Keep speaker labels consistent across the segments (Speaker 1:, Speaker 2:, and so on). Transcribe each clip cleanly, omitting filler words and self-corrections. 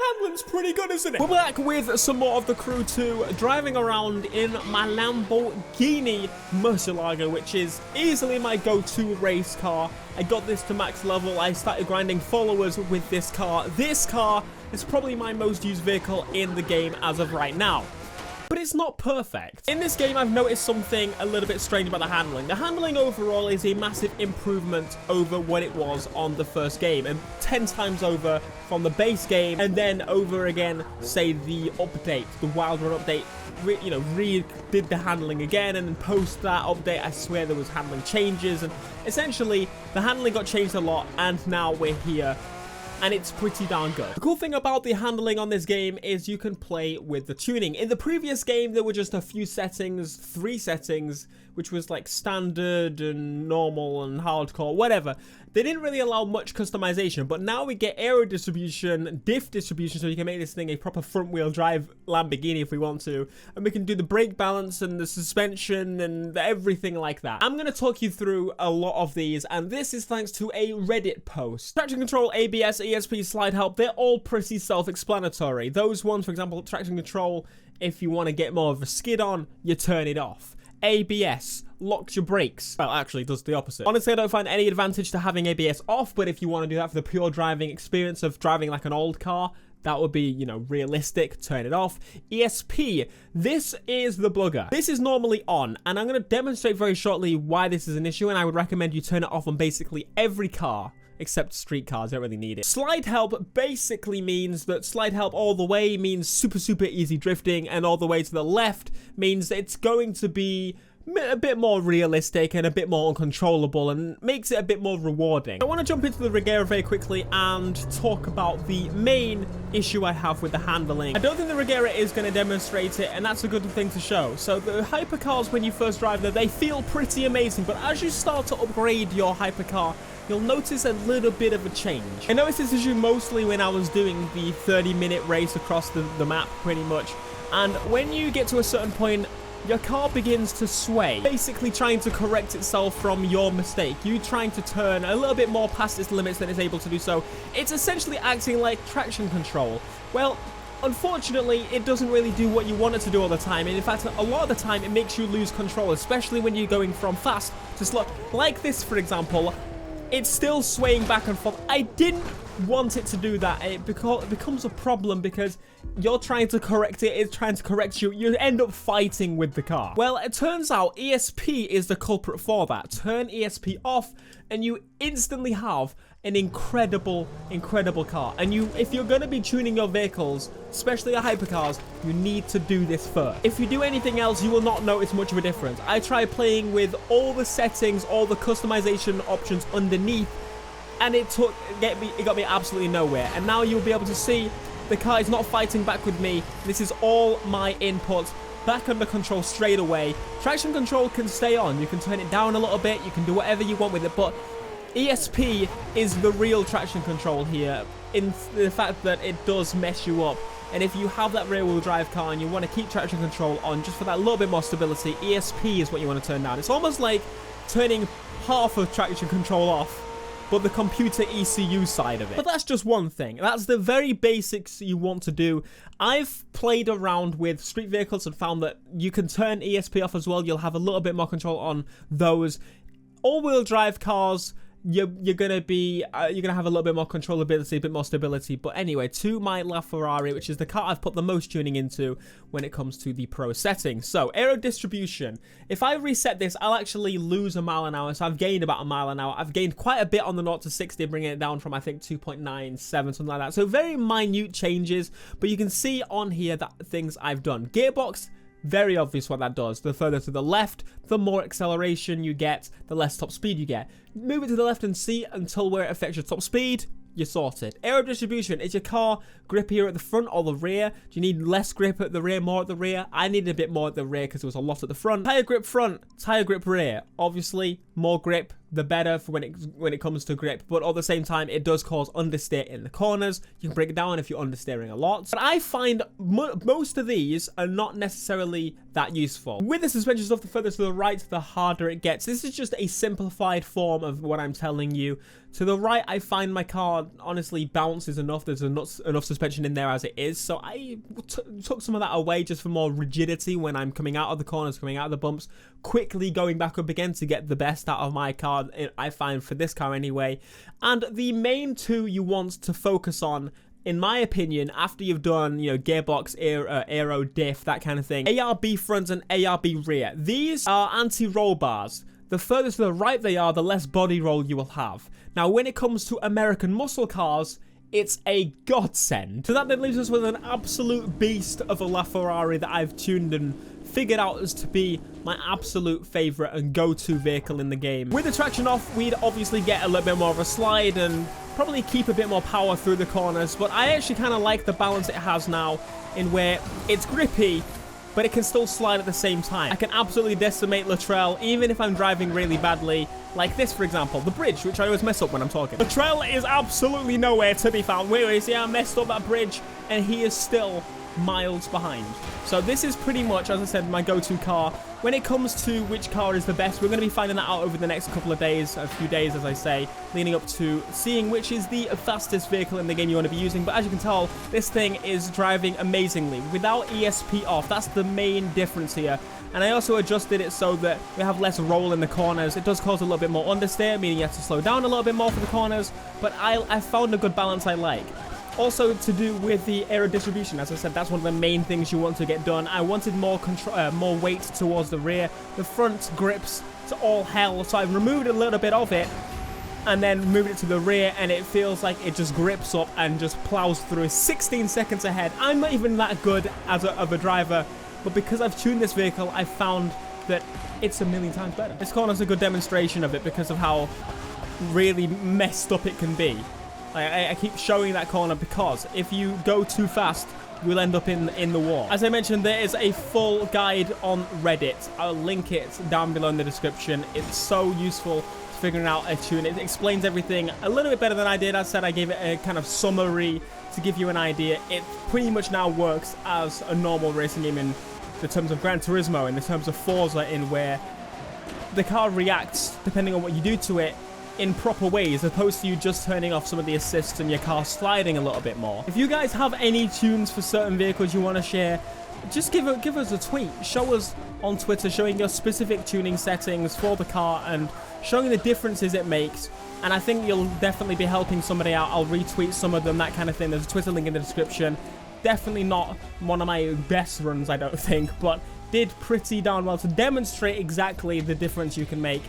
Speaker 1: handling's pretty good, isn't it? We're back with some more of the crew 2, driving around in my Lamborghini Murcielago, which is easily my go-to race car. I got this to max level. I started grinding followers with this car. This car is probably my most used vehicle in the game as of right now. But it's not perfect. In this game, I've noticed something a little bit strange about the handling. The handling overall is a massive improvement over what it was on the first game, and 10 times over from the base game, and then over again, say, the update, the Wild Run update, redid the handling again, and then post that update, I swear there was handling changes, and essentially, the handling got changed a lot, and now we're here. And it's pretty darn good. The cool thing about the handling on this game is you can play with the tuning. In the previous game, there were just a few settings, 3 settings, which was like standard and normal and hardcore, whatever. They didn't really allow much customization, but now we get aero distribution, diff distribution, so you can make this thing a proper front-wheel drive Lamborghini if we want to, and we can do the brake balance and the suspension and everything like that. I'm going to talk you through a lot of these, and this is thanks to a Reddit post. Traction control, ABS, ESP, slide help, they're all pretty self-explanatory. Those ones, for example, traction control, if you want to get more of a skid on, you turn it off. ABS locks your brakes. Well, actually, it does the opposite. Honestly, I don't find any advantage to having ABS off, but if you want to do that for the pure driving experience of driving like an old car, that would be, realistic. Turn it off. ESP, this is the bugger. This is normally on, and I'm going to demonstrate very shortly why this is an issue, and I would recommend you turn it off on basically every car. Except street cars, don't really need it. Slide help basically means that slide help all the way means super easy drifting, and all the way to the left means that it's going to be a bit more realistic and a bit more uncontrollable, and makes it a bit more rewarding. I want to jump into the Regera very quickly and talk about the main issue I have with the handling. I don't think the Regera is going to demonstrate it, and that's a good thing to show. So the hypercars, when you first drive them, they feel pretty amazing, but as you start to upgrade your hypercar, you'll notice a little bit of a change. I noticed this issue mostly when I was doing the 30-minute race across the map, pretty much. And when you get to a certain point, your car begins to sway, basically trying to correct itself from your mistake. You trying to turn a little bit more past its limits than it's able to do so. It's essentially acting like traction control. Well, unfortunately, it doesn't really do what you want it to do all the time, and in fact, a lot of the time, it makes you lose control, especially when you're going from fast to slow. Like this, for example. It's still swaying back and forth. I didn't want it to do that. It becomes a problem because you're trying to correct it, it's trying to correct you. You end up fighting with the car. Well, it turns out ESP is the culprit for that. Turn ESP off and you instantly have an incredible car. And if you're going to be tuning your vehicles, especially your hypercars, you need to do this first. If you do anything else, you will not notice much of a difference. I tried playing with all the settings, all the customization options underneath, and it got me absolutely nowhere. And now you'll be able to see the car is not fighting back with me. This is all my inputs back under control straight away. Traction control can stay on. You can turn it down a little bit. You can do whatever you want with it, but ESP is the real traction control here, in the fact that it does mess you up. And if you have that rear-wheel drive car and you want to keep traction control on just for that little bit more stability, ESP is what you want to turn down. It's almost like turning half of traction control off, but the computer ECU side of it. But that's just one thing. That's the very basics you want to do. I've played around with street vehicles and found that you can turn ESP off as well. You'll have a little bit more control on those. All-wheel drive cars, you're gonna have a little bit more controllability, a bit more stability. But anyway, to my LaFerrari, which is the car I've put the most tuning into when it comes to the pro settings. So aero distribution. If I reset this, I'll actually lose a mile an hour. So I've gained about a mile an hour. I've gained quite a bit on the 0 to 60, bringing it down from I think 2.97, something like that. So very minute changes, but you can see on here that things I've done. Gearbox. Very obvious what that does. The further to the left, the more acceleration you get, the less top speed you get. Move it to the left and see until where it affects your top speed, you're sorted. Aero distribution. Is your car grippier at the front or the rear? Do you need less grip at the rear, more at the rear? I needed a bit more at the rear because there was a lot at the front. Tire grip front, tire grip rear. Obviously, more grip, the better for when it comes to grip, but at the same time it does cause understeer in the corners. You can break it down if you're understeering a lot, but I find most of these are not necessarily that useful. With the suspension stuff, the further to the right, the harder it gets. This is just a simplified form of what I'm telling you. To the right, I find my car honestly bounces enough. There's enough suspension in there as it is, so I took some of that away just for more rigidity when I'm coming out of the corners, coming out of the bumps, quickly going back up again to get the best out of my car, I find, for this car anyway. And the main two you want to focus on, in my opinion, after you've done, you know, gearbox, aero, diff, that kind of thing, ARB front and ARB rear. These are anti-roll bars. The further to the right they are, the less body roll you will have. Now, when it comes to American muscle cars, it's a godsend. So that then leaves us with an absolute beast of a LaFerrari that I've tuned and figured out as to be my absolute favorite and go-to vehicle in the game. With the traction off, we'd obviously get a little bit more of a slide and probably keep a bit more power through the corners, but I actually kind of like the balance it has now in where it's grippy, but it can still slide at the same time. I can absolutely decimate Latrell, even if I'm driving really badly, like this, for example, the bridge, which I always mess up when I'm talking. Latrell is absolutely nowhere to be found. Wait, you see, I messed up that bridge, and he is still miles behind. So this is pretty much, as I said, my go-to car. When it comes to which car is the best, we're going to be finding that out over the next couple of days, a few days, as I say, leading up to seeing which is the fastest vehicle in the game you want to be using. But as you can tell, this thing is driving amazingly without ESP off. That's the main difference here. And I also adjusted it so that we have less roll in the corners. It does cause a little bit more understeer, meaning you have to slow down a little bit more for the corners, but I found a good balance I like. Also, to do with the aero distribution, as I said, that's one of the main things you want to get done. I wanted more weight towards the rear. The front grips to all hell, so I've removed a little bit of it and then moved it to the rear, and it feels like it just grips up and just plows through 16 seconds ahead. I'm not even that good of a driver, but because I've tuned this vehicle, I've found that it's a million times better. This corner's a good demonstration of it because of how really messed up it can be. I keep showing that corner because if you go too fast, you'll end up in the wall. As I mentioned, there is a full guide on Reddit. I'll link it down below in the description. It's so useful to figuring out a tune. It explains everything a little bit better than I did. As I said, I gave it a kind of summary to give you an idea. It pretty much now works as a normal racing game in the terms of Gran Turismo, in the terms of Forza, in where the car reacts depending on what you do to it in proper ways, as opposed to you just turning off some of the assists and your car sliding a little bit more. If you guys have any tunes for certain vehicles you want to share, just give us a tweet. Show us on Twitter showing your specific tuning settings for the car and showing the differences it makes. And I think you'll definitely be helping somebody out. I'll retweet some of them, that kind of thing. There's a Twitter link in the description. Definitely not one of my best runs, I don't think, but did pretty darn well to demonstrate exactly the difference you can make.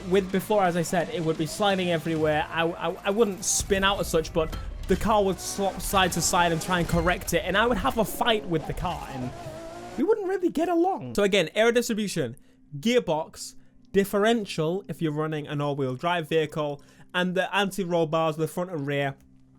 Speaker 1: With before, as I said, it would be sliding everywhere. I wouldn't spin out as such, but the car would slop side to side and try and correct it, and I would have a fight with the car, and we wouldn't really get along. So again, aero distribution, gearbox, differential if you're running an all-wheel drive vehicle, and the anti-roll bars, the front and rear,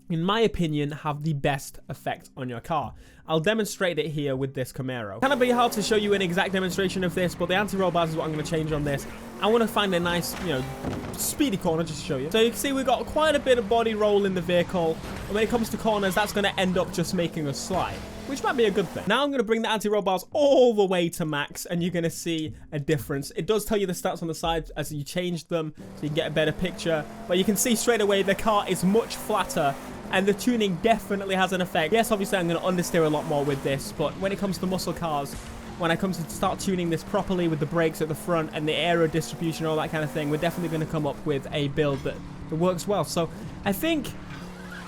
Speaker 1: in my opinion, have the best effect on your car. I'll demonstrate it here with this Camaro. Kind of be hard to show you an exact demonstration of this, but the anti-roll bars is what I'm going to change on this. I want to find a nice, you know, speedy corner just to show you. So you can see we've got quite a bit of body roll in the vehicle, and when it comes to corners, that's going to end up just making us slide, which might be a good thing. Now I'm going to bring the anti-roll bars all the way to max, and you're going to see a difference. It does tell you the stats on the side as you change them, so you can get a better picture, but you can see straight away the car is much flatter, and the tuning definitely has an effect. Yes, obviously I'm going to understeer a lot more with this, but when it comes to muscle cars, when I come to start tuning this properly with the brakes at the front and the aero distribution, all that kind of thing, we're definitely going to come up with a build that works well. So I think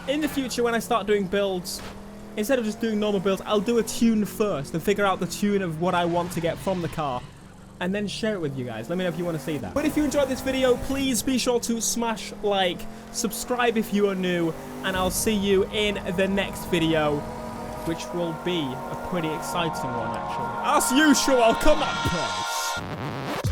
Speaker 1: in the future when I start doing builds, instead of just doing normal builds, I'll do a tune first and figure out the tune of what I want to get from the car, and then share it with you guys. Let me know if you want to see that. But if you enjoyed this video, please be sure to smash like, subscribe if you are new, and I'll see you in the next video, which will be a pretty exciting one, actually. As usual, come on, guys.